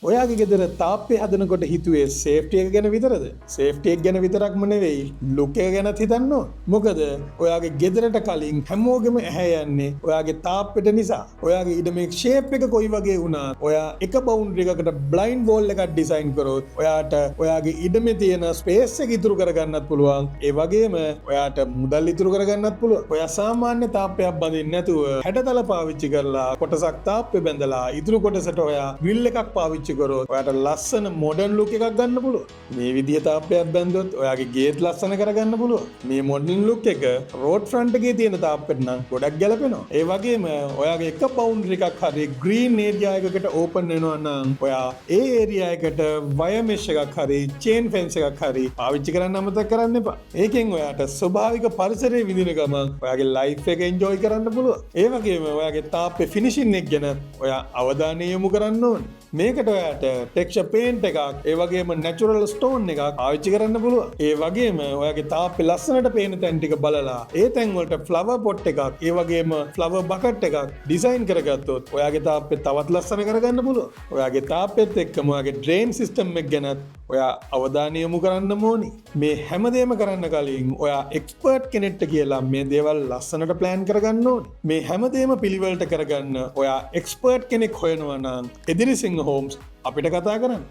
ඔයාගේ ගෙදර තාප්පේ හදනකොට හිතුවේ සේෆ්ටි එක ගැන විතරද? සේෆ්ටි එක ගැන විතරක්ම නෙවෙයි ලුක් එක ගැනත් හිතන්න ඕන. මොකද ඔයාගේ ගෙදරට කලින් හැමෝගෙම ඇහැ යන්නේ ඔයාගේ තාප්පෙට නිසා. ඔයාගේ ඉඩමේ ෂේප් එක කොයි වගේ වුණත් ඔයා එක බවුන්ඩරි එකකට බ්ලයින්ඩ් වෝල් එකක් ඩිසයින් කරොත් ඔයාට ඔයාගේ ඉඩමේ තියෙන ස්පේස් එක ඉතුරු කරගන්නත් පුළුවන්. ඒ වගේම ඔයාට මුදල් ඉතුරු කරගන්නත් පුළුවන්. ඔයා සාමාන්‍ය තාප්පයක් බඳින්න නැතුව හැඩතල පාවිච්චි කරලා කොටසක් තාප්පේ බැඳලා ඉතුරු කොටසට ඔයා ග්‍රිල් එකක් පාවිච්චි කරොත් ඔයාට ලස්සන මොඩර්න් ලුක් එකක් ගන්න පුළුවන්. මේ විදිය තාප්පයක් බැන්දොත් ඔයාගේ ගේට් ලස්සන කරගන්න පුළුවන්. මේ මොඩර්න් ලුක් එක රෝඩ් ෆ්‍රන්ට් එකේ තියෙන තාප්පෙට නම් ගොඩක් ගැලපෙනවා. ඒ වගේම ඔයාගේ එක බවුන්ඩරි එකක් හරි ග්‍රීන් ඒරියා එකකට ඕපන් වෙනවා නම් ඔයා ඒ ඒරියා එකට වයර් මෙෂ් එකක් හරි චේන් ෆෙන්ස් එකක් හරි පාවිච්චි කරන්න අමතක කරන්න එපා. ඒකෙන් ඔයාට ස්වභාවික පරිසරයේ විඳින ගමන් ඔයාගේ ලයිෆ් එක එන්ජොයි කරන්න පුළුවන්. ඒ වගේම ඔයාගේ තාප්පේ ෆිනිෂින් එක ගැන ඔයා අවධානය යොමු කරන්න ඕනේ. මේකට ඔයාට ටෙක්ස්චර් පේන්ට් එකක් ඒ වගේම නැචරල් ස්ටෝන් එකක් පාවිච්චි කරන්න පුළුවන්. ඒ වගේම ඔයාගේ තාප්පේ ලස්සනට පේන තැන් ටික බලලා ඒ තැන් වලට ෆ්ලවර් පොට් එකක් ඒ වගේම ෆ්ලවර් බකට් එකක් ඩිසයින් කරගත්තොත් ඔයාගේ තාප්පේ තවත් ලස්සන කරගන්න පුළුවන්. ඔයාගේ තාප්පෙත් එක්කම ඔයාගේ ඩ්‍රේන් සිස්ටම් එක ගැනත් ඔයා අවධානය යොමු කරන්න ඕනි. මේ හැමදේම කරන්න කලින් ඔයා එක්ස්පර්ට් කෙනෙක්ට කියලා මේ දේවල් ලස්සනට ප්ලෑන් කරගන්න ඕනි. මේ හැමදේම පිළිවෙලට කරගන්න ඔයා එක්ස්පර්ට් කෙනෙක් හොයනවා නම් එදිරිසිංහ හෝම්ස් අපිට කතා කරන්න.